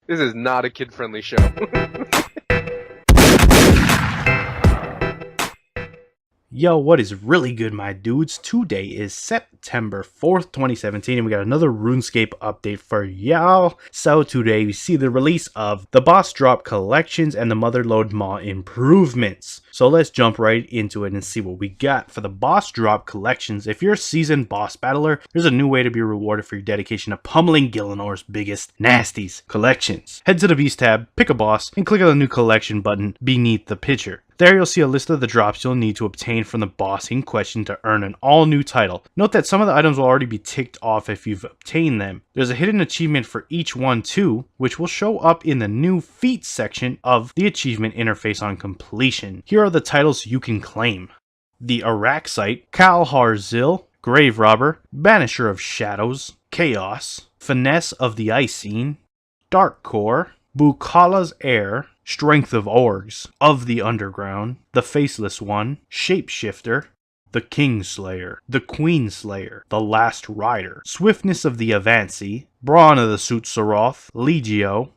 This is not a kid-friendly show. Yo, what is really good, my dudes? Today is September 4th, 2017, and we got another RuneScape update for y'all. So today we see the release of the boss drop collections and the Motherlode Maw improvements. So let's jump right into it and see what we got. For the boss drop collections, if you're a seasoned boss battler, there's a new way to be rewarded for your dedication to pummeling Gillinor's biggest nasties collections. Head to the Beast tab, pick a boss, and click on the new collection button beneath the picture. There you'll see a list of the drops you'll need to obtain from the boss in question to earn an all-new title. Note that some of the items will already be ticked off if you've obtained them. There's a hidden achievement for each one too, which will show up in the new feats section of the achievement interface on completion. Here are the titles you can claim. The Araxite, Kalharzil, Grave Robber, Banisher of Shadows, Chaos, Finesse of the Icene, Dark Core, Bukala's Heir, Strength of Orgs, of the Underground, the Faceless One, Shapeshifter, the Kingslayer, the Queenslayer, the Last Rider, Swiftness of the Avanci, Brawn of the Sutsaroth, Legio,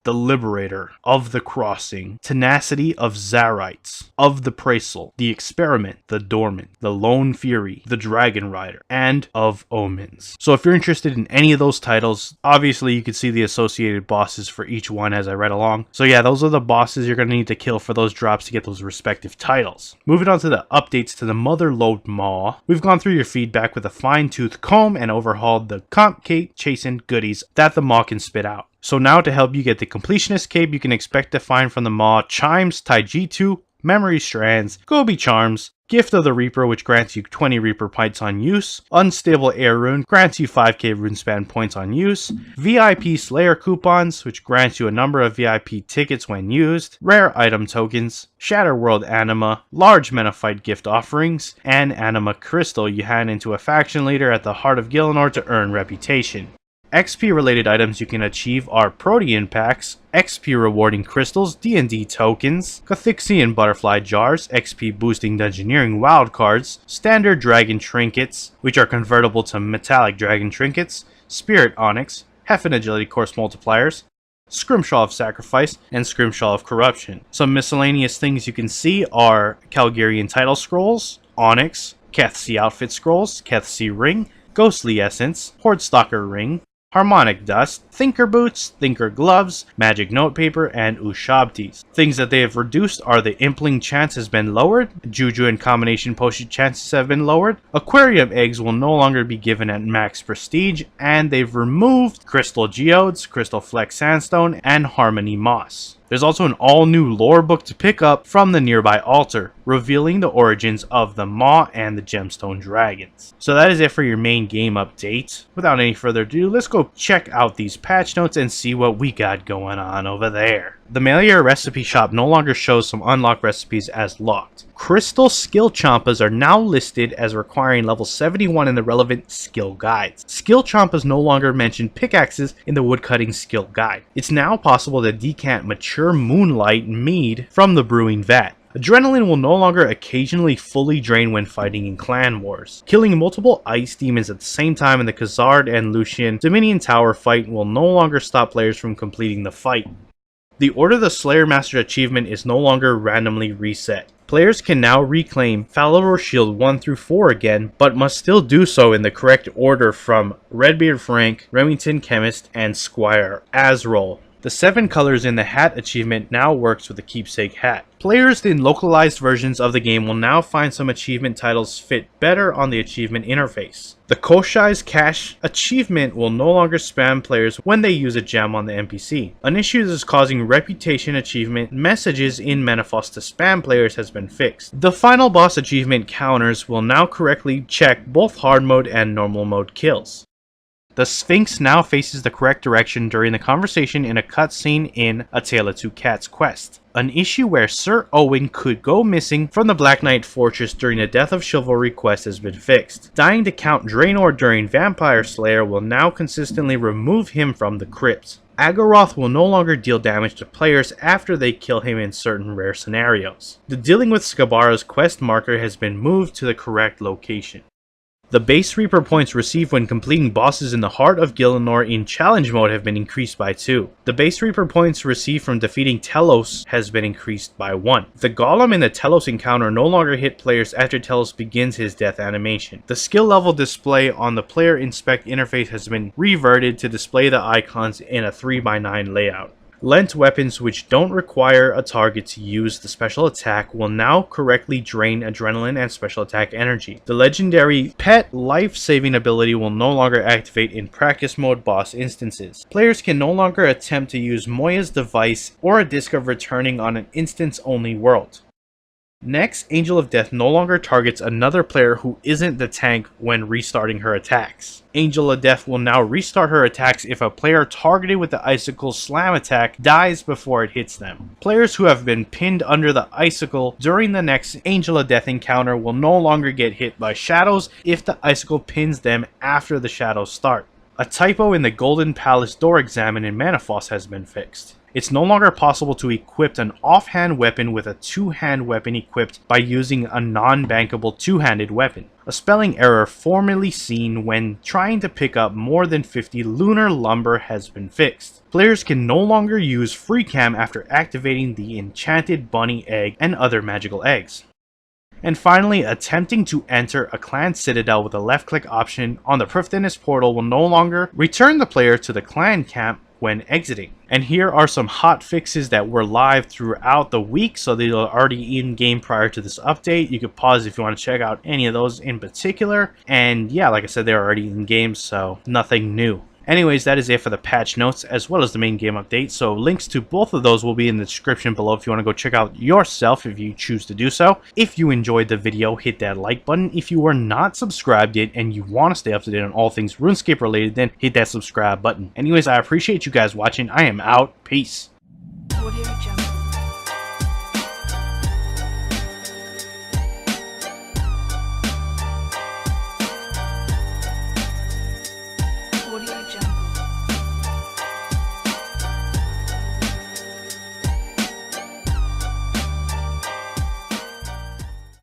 the Liberator, of the Crossing, Tenacity of Zarites, of the Praesel, the Experiment, the Dormant, the Lone Fury, the Dragon Rider, and of Omens. So if you're interested in any of those titles, obviously you can see the associated bosses for each one as I read along. So yeah, those are the bosses you're going to need to kill for those drops to get those respective titles. Moving on to the updates to the Motherlode Maw, we've gone through your feedback with a fine-tooth comb and overhauled the complicate chasing goodies that the Maw can spit out. So now to help you get the completionist cape, you can expect to find from the Maw Chimes, Taijitu, Memory Strands, Gobi Charms, Gift of the Reaper, which grants you 20 Reaper points on use, Unstable Air Rune, grants you 5k Runespan points on use, VIP Slayer coupons, which grants you a number of VIP tickets when used, rare item tokens, Shatter World Anima, large Menophyte gift offerings, and Anima Crystal you hand into a faction leader at the heart of Gillinor to earn reputation. XP related items you can achieve are Protean packs, XP rewarding crystals, D&D tokens, Cathixian butterfly jars, XP boosting Dungeoneering wildcards, standard dragon trinkets, which are convertible to metallic dragon trinkets, spirit onyx, Heffin agility course multipliers, Scrimshaw of Sacrifice, and Scrimshaw of Corruption. Some miscellaneous things you can see are Calgarian title scrolls, onyx, Kethsea outfit scrolls, Kethsea ring, Ghostly essence, Hordstalker ring, Harmonic Dust, Thinker Boots, Thinker Gloves, Magic Notepaper, and Ushabtis. Things that they have reduced are the Impling chance has been lowered, Juju and Combination Potion chances have been lowered, Aquarium Eggs will no longer be given at max prestige, and they've removed Crystal Geodes, Crystal Flex Sandstone, and Harmony Moss. There's also an all-new lore book to pick up from the nearby altar, revealing the origins of the Maw and the Gemstone Dragons. So that is it for your main game update. Without any further ado, let's go check out these patch notes and see what we got going on over there. The Melior recipe shop no longer shows some unlocked recipes as locked. Crystal skill champas are now listed as requiring level 71 in the relevant skill guides. Skill champas no longer mention pickaxes in the woodcutting skill guide. It's now possible to decant mature moonlight mead from the brewing vat. Adrenaline will no longer occasionally fully drain when fighting in clan wars. Killing multiple ice demons at the same time in the Khazard and Lucian Dominion Tower fight will no longer stop players from completing the fight. The Order the Slayer Master achievement is no longer randomly reset. Players can now reclaim Falador Shield 1 through 4 again, but must still do so in the correct order from Redbeard Frank, Remington Chemist, and Squire Azrol. The 7 colors in the hat achievement now works with the keepsake hat. Players in localized versions of the game will now find some achievement titles fit better on the achievement interface. The Koshai's Cache achievement will no longer spam players when they use a gem on the NPC. An issue that is causing reputation achievement messages in Menaphos to spam players has been fixed. The final boss achievement counters will now correctly check both hard mode and normal mode kills. The Sphinx now faces the correct direction during the conversation in a cutscene in A Tale of Two Cats quest. An issue where Sir Owen could go missing from the Black Knight Fortress during the Death of Chivalry quest has been fixed. Dying to Count Draenor during Vampire Slayer will now consistently remove him from the crypt. Agoroth will no longer deal damage to players after they kill him in certain rare scenarios. The Dealing with Scabara's quest marker has been moved to the correct location. The base Reaper points received when completing bosses in the heart of Gielinor in challenge mode have been increased by 2. The base Reaper points received from defeating Telos has been increased by 1. The Golem in the Telos encounter no longer hit players after Telos begins his death animation. The skill level display on the player inspect interface has been reverted to display the icons in a 3x9 layout. Lent weapons which don't require a target to use the special attack will now correctly drain adrenaline and special attack energy. The legendary pet life-saving ability will no longer activate in practice mode boss instances. Players can no longer attempt to use Moya's device or a disc of returning on an instance-only world. Next, Angel of Death no longer targets another player who isn't the tank when restarting her attacks. Angel of Death will now restart her attacks if a player targeted with the Icicle Slam attack dies before it hits them. Players who have been pinned under the Icicle during the next Angel of Death encounter will no longer get hit by shadows if the Icicle pins them after the shadows start. A typo in the Golden Palace door exam in Manafoss has been fixed. It's no longer possible to equip an offhand weapon with a two-hand weapon equipped by using a non-bankable two-handed weapon. A spelling error formerly seen when trying to pick up more than 50 lunar lumber has been fixed. Players can no longer use free cam after activating the enchanted bunny egg and other magical eggs. And finally, attempting to enter a clan citadel with a left-click option on the Prifddinas portal will no longer return the player to the clan camp when exiting. And here are some hot fixes that were live throughout the week, so they are already in game prior to this update. You could pause if you want to check out any of those in particular. And yeah, like I said, they're already in game, so nothing new. Anyways, that is it for the patch notes as well as the main game update, so links to both of those will be in the description below if you want to go check out yourself if you choose to do so. If you enjoyed the video, hit that like button. If you are not subscribed yet and you want to stay up to date on all things RuneScape related, then hit that subscribe button. Anyways, I appreciate you guys watching. I am out. Peace.